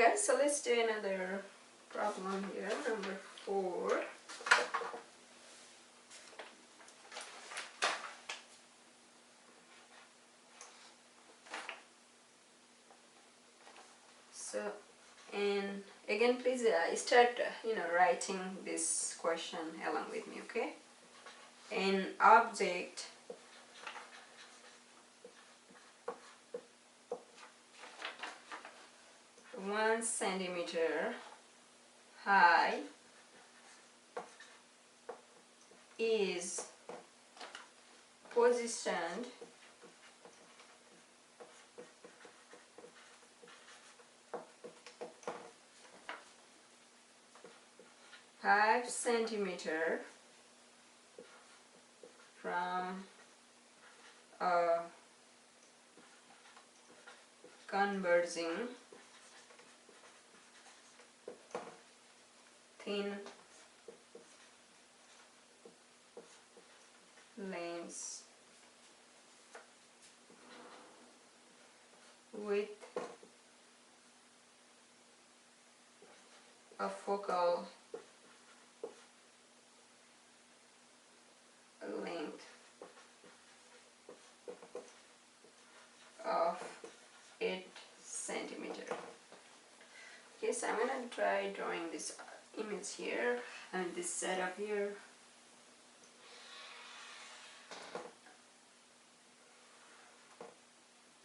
guys, so let's do another problem here, number 4. So, and again, please start, writing this question along with me, okay? An object one centimeter high is positioned five centimeter from a converging thin lens with a focal length of 8 centimeter. Okay, so I'm gonna try drawing this image here and this setup here.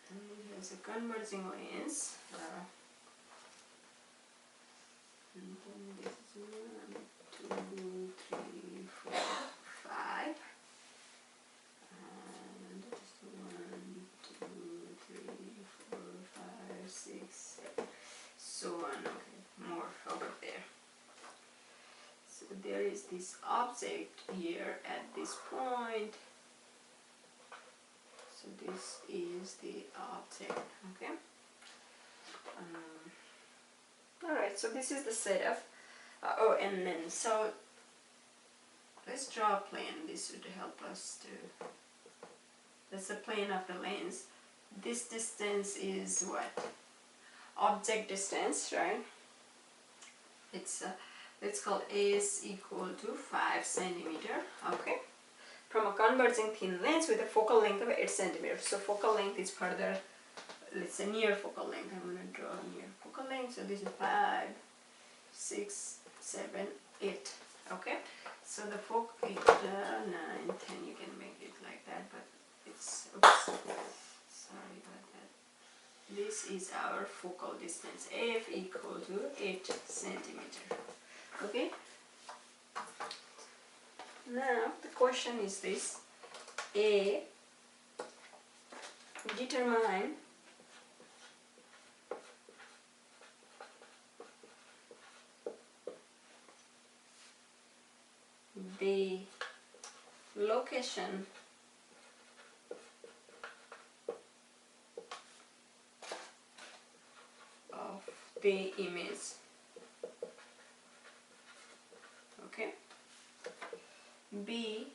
And it has a converging lens. And then this is 1, 2, 3, 4, 5. And this is 1, 2, 3, 4, 5, 6, 7. So on. Okay, more over there. So there is this object here at this point. So this is the object. Okay. Alright, so this is the setup. And then so let's draw a plane. This would help us to. That's the plane of the lens. This distance is what? Object distance, right? It's called A is equal to 5 centimeter. Okay. From a converging thin lens with a focal length of 8 centimeters. So focal length is further. Let's say near focal length. I'm going to draw near focal length. So this is 5, 6, 7, 8. Okay. So the focal 8, 9, 10. You can make it like that, but it's. Oops. Sorry about that. This is our focal distance. F equal to 8 centimeter. Okay. Now the question is this: A, determine the location of the image. Okay. B,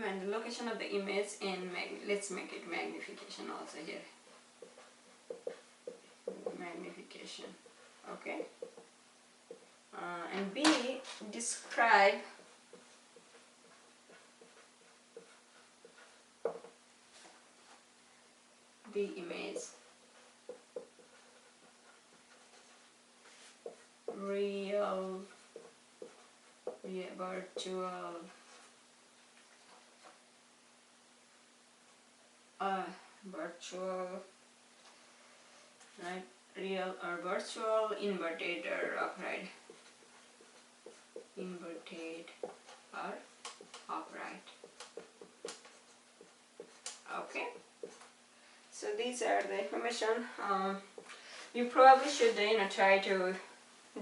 and the location of the image, and let's make it magnification also here. Magnification. Okay. And B, describe the image. Real, virtual, virtual, right? Real or virtual, inverted or upright. Inverted or upright. Okay. So these are the information. You probably should, try to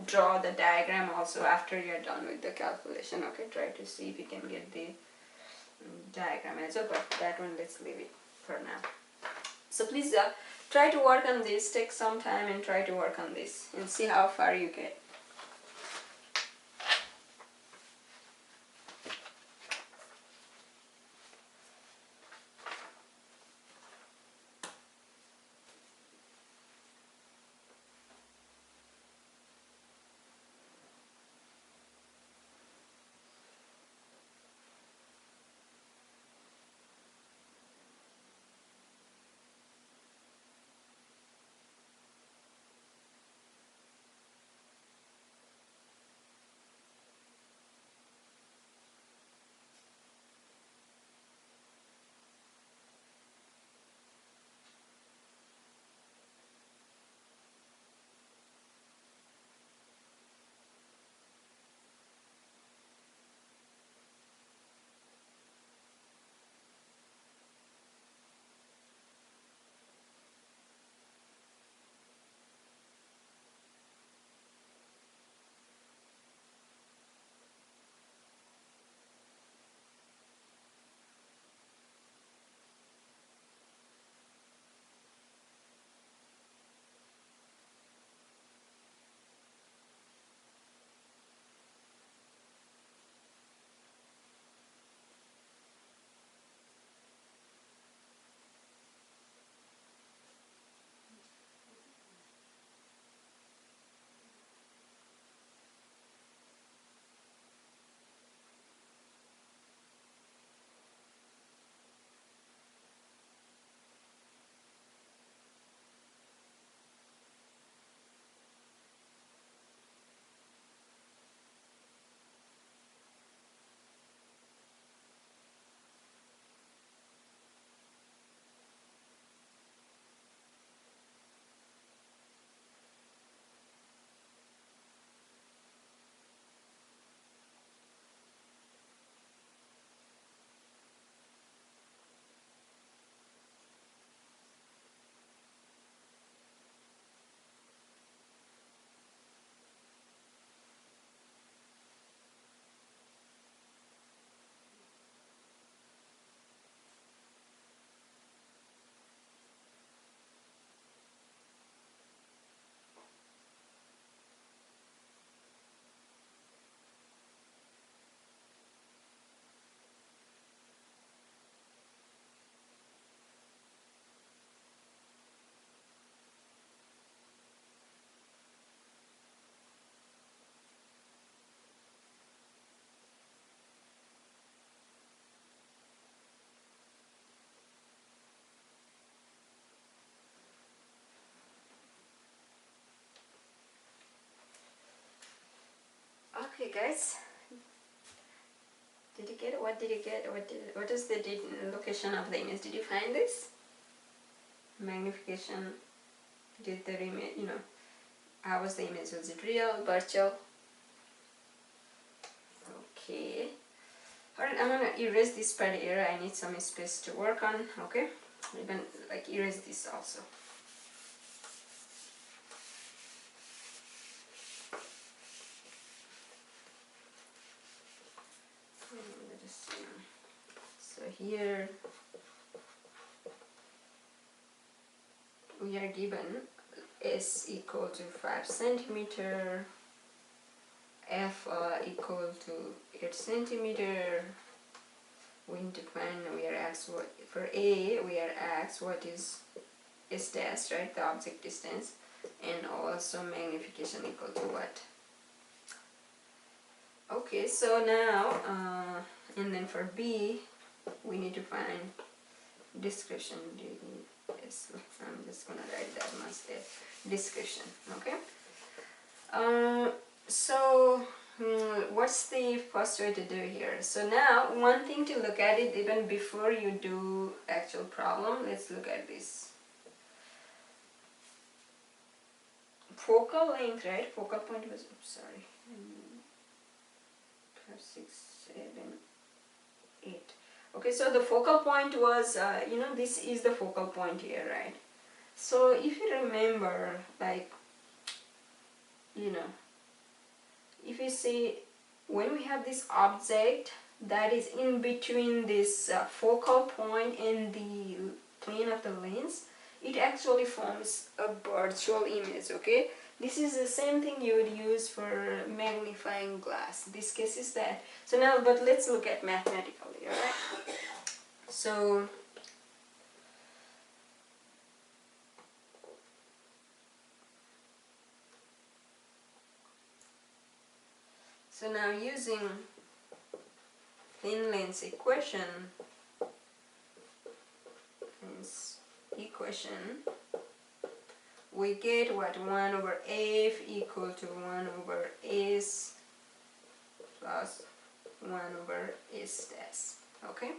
draw the diagram also after you're done with the calculation. Okay, try to see if you can get the diagram as well, but that one let's leave it for now. So please try to work on this, take some time and try to work on this and see how far you get. Okay guys, did you get it? What did you get? What is the location of the image? Did you find this? Magnification, did the image, how was the image? Was it real, virtual? Okay. Alright, I'm gonna erase this part here. I need some space to work on, okay? Even like erase this also. So here we are given S equal to 5 centimeter, F equal to 8 centimeter. We need to find, we are asked what, for A we are asked what is S dash, right, the object distance, and also magnification equal to what. Okay, so now, and then for B we need to find description. Yes, I'm just gonna write that much there. Description, okay? What's the first way to do here? So now, one thing to look at it even before you do actual problem, let's look at this. Focal length, right? Focal point was, oops, sorry. 5, 6, 7, 8. Okay, so the focal point was, this is the focal point here, right? So if you remember, like, if you see, when we have this object that is in between this focal point and the plane of the lens, it actually forms a virtual image, okay? This is the same thing you would use for magnifying glass. This case is that. So now, but let's look at mathematically, alright? So now using thin lens equation, we get what, 1 over F equal to 1 over S plus 1 over S dash, okay?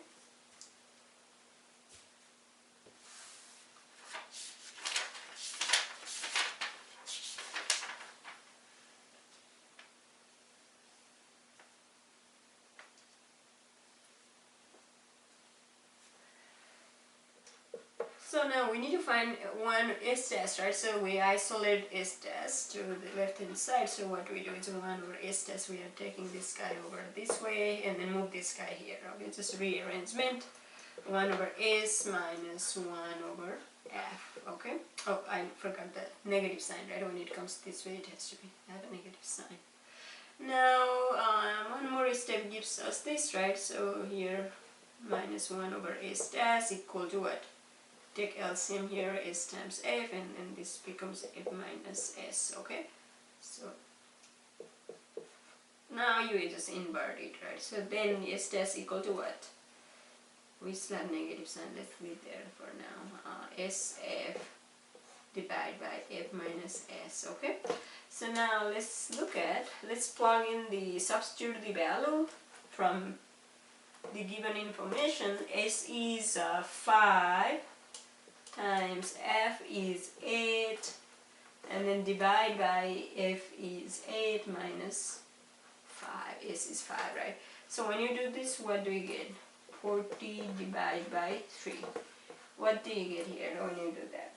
So now we need to find one S dash, right? So we isolate S dash to the left hand side. So what we do is 1 over S dash, we are taking this guy over this way and then move this guy here. Okay, just rearrangement. 1 over S minus 1 over F, okay? Oh, I forgot the negative sign, right? When it comes this way, it has to have a negative sign. Now, one more step gives us this, right? So here, minus 1 over S dash equal to what? Take LCM here, S times F, and then this becomes F minus S, okay? So now you just invert it, right? So then S dash equal to what? We still have negative sign, let's leave there for now. SF divided by F minus S, okay? So now let's plug in substitute the value from the given information. S is 5 times F is 8, and then divide by F is 8 minus 5, S is 5, right? So when you do this, what do you get? 40 divided by 3. What do you get here when you do that?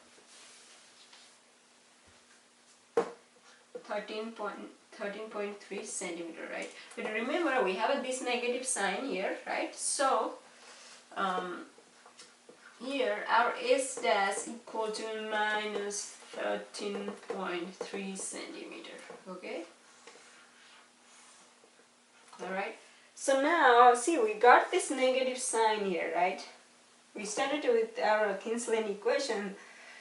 13.3 centimeter, right? But remember, we have this negative sign here, right? So here our S dash equal to minus 13.3 centimeter, okay? Alright, so now see, we got this negative sign here, right? We started with our Kinsler equation.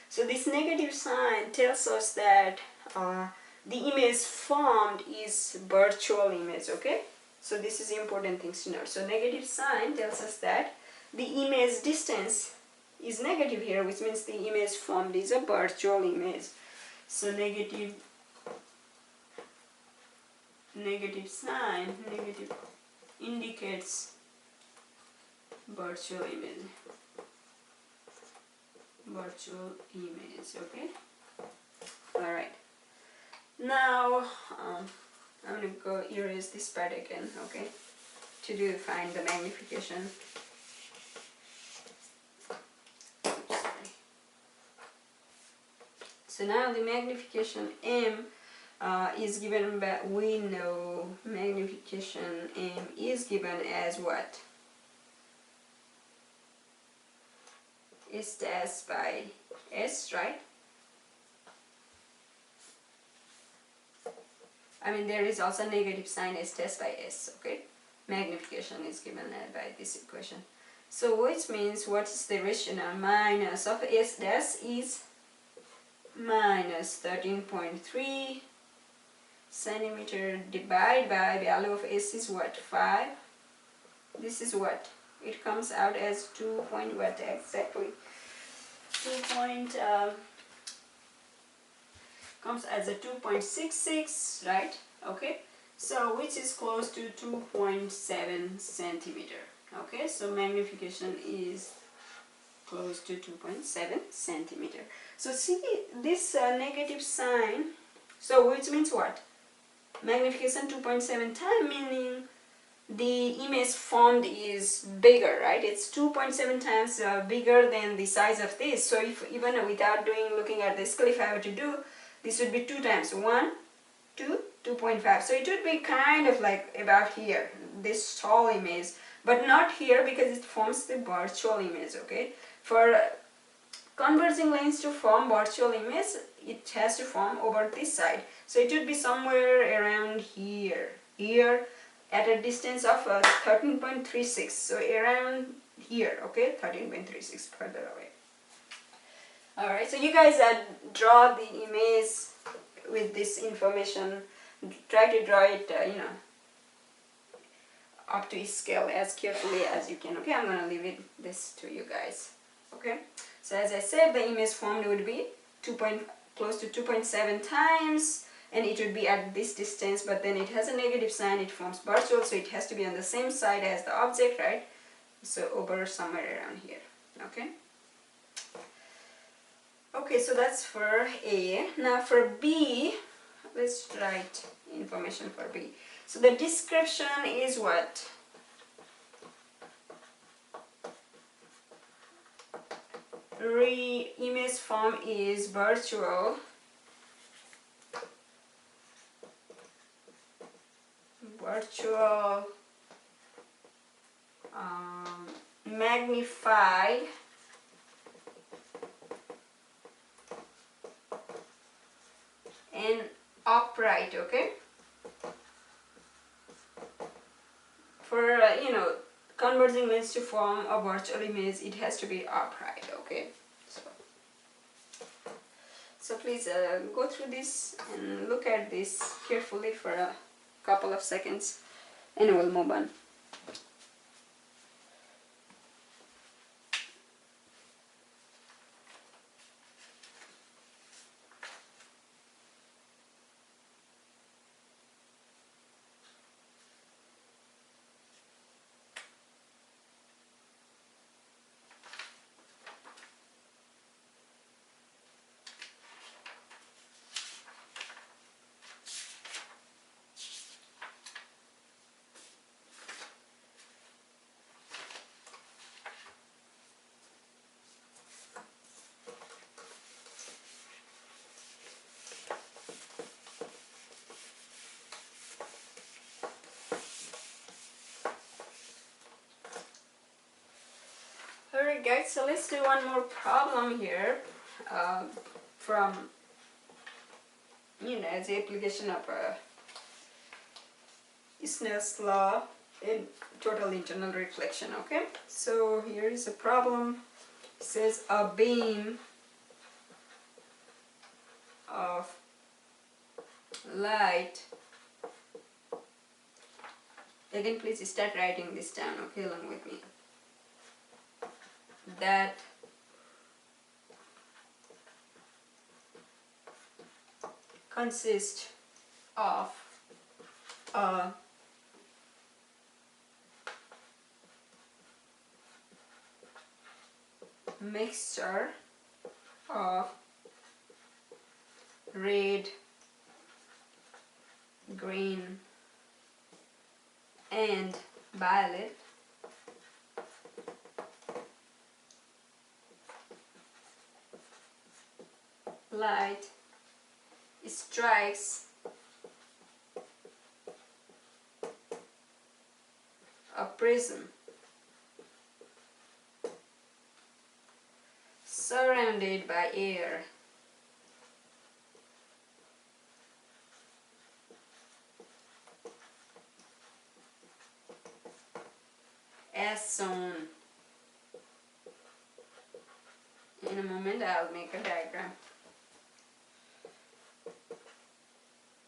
So this negative sign tells us that the image formed is virtual image, okay? So this is important things to know. So negative sign tells us that the image distance is negative here, which means the image formed is a virtual image. So negative negative sign, negative indicates virtual image. Virtual image, okay? Alright. Now, I'm going to go erase this part again, okay? To find the magnification. So now the magnification M is given by, we know magnification M is given as what? S dash by S, right? I mean, there is also negative sign S dash by S, okay? Magnification is given by this equation. So which means, what is the ratio now? Minus of S dash is minus 13.3 centimeter divided by value of S is what? 5. This is what? It comes out as 2 point what exactly? 2 point, comes as a 2.66, right? Okay, so which is close to 2.7 centimeter. Okay, so magnification is close to 2.7 centimeter. So see this negative sign, so which means what? Magnification 2.7 times, meaning the image formed is bigger, right? It's 2.7 times bigger than the size of this. So if even without looking at the scale, if I were to do, this would be 2 times 1, 2, 2.5. So it would be kind of like about here, this tall image, but not here because it forms the virtual image, okay? For converging lens to form virtual image, it has to form over this side. So it would be somewhere around here, at a distance of 13.36. So around here, okay, 13.36 further away. Alright, so you guys draw the image with this information. Try to draw it, up to scale as carefully as you can. Okay, I'm going to leave this to you guys. Okay, so as I said, the image formed would be close to 2.7 times, and it would be at this distance, but then it has a negative sign, it forms virtual, so it has to be on the same side as the object, right? So over somewhere around here. Okay. Okay, so that's for A. Now for B, let's write information for B. So the description is what? Image form is virtual. Magnified and upright, okay? For converging lens to form a virtual image, it has to be upright, okay? So please go through this and look at this carefully for a couple of seconds, and we'll move on. Alright guys, so let's do one more problem here from the application of Snell's law in total internal reflection, okay? So here is a problem. It says a beam of light, again please start writing this down, okay, along with me, that consists of a mixture of red, green, and violet light strikes a prism surrounded by air. As shown. In a moment I'll make a diagram.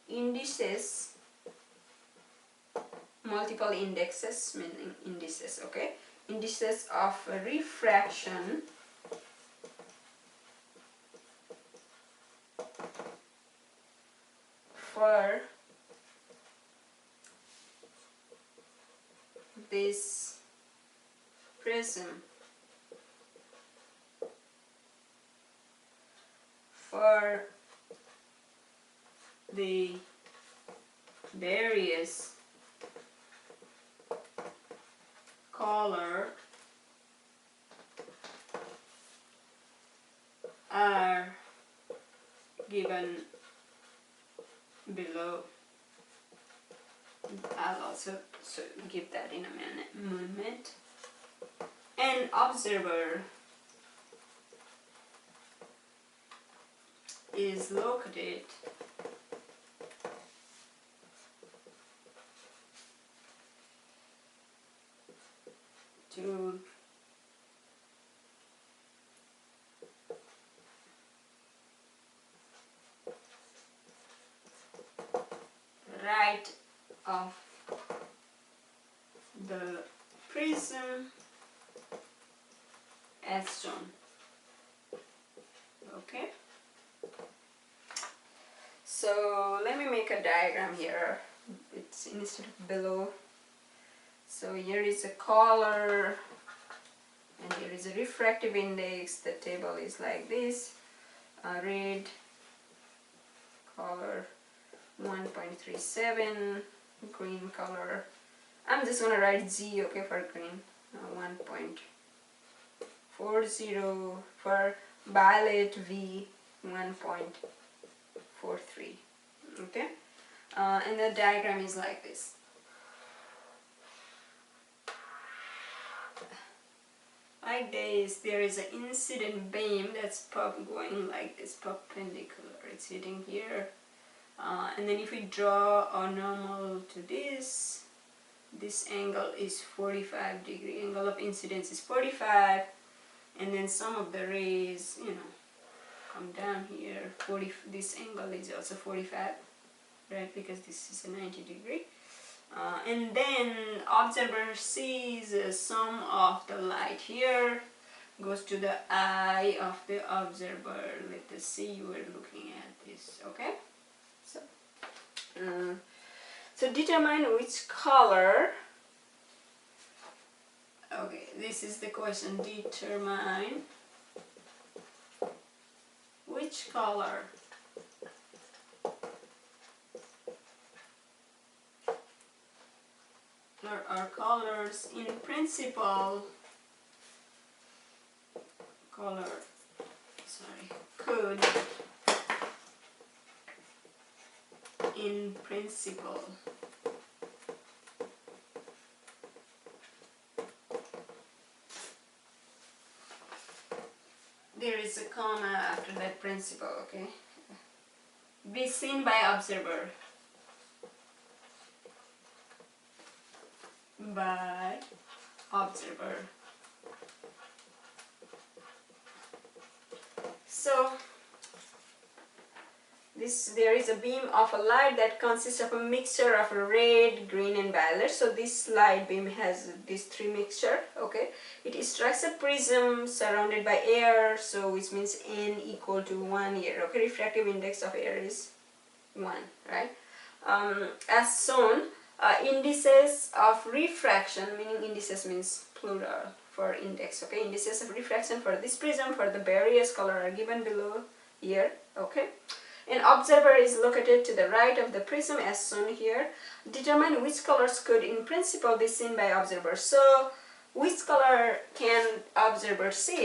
Indices, multiple indexes, meaning indices, okay? Indices of refraction for this prism for the various color are given below. I'll also give that in a moment. An observer is located to right of the prism as shown. Okay, so let me make a diagram here. It's instead of below. So here is a color and here is a refractive index. The table is like this. Red color 1.37, green color, I'm just gonna write Z, okay, for green, 1.40, for violet V 1.43, okay, and the diagram is like this. Like this, there is an incident beam that's going like this, perpendicular. It's hitting here, and then if we draw a normal to this angle is 45 degree. Angle of incidence is 45, and then some of the rays, you know, come down here. This angle is also 45, right? Because this is a 90 degree. And then observer sees some of the light here goes to the eye of the observer. Let us see, you are looking at this, okay? So determine which color. Okay, this is the question. Determine which color or colors in principle could in principle there is a comma after that principle, okay, be seen by observer. By observer. So there is a beam of a light that consists of a mixture of red, green and violet. So this light beam has these three mixture, okay. It strikes a prism surrounded by air, so which means n equal to 1 here, okay. Refractive index of air is 1, right. as shown, indices of refraction, meaning indices means plural for index, okay, indices of refraction for this prism for the various color are given below here, okay. An observer is located to the right of the prism as shown here. Determine which colors could in principle be seen by observers. So which color can observer see?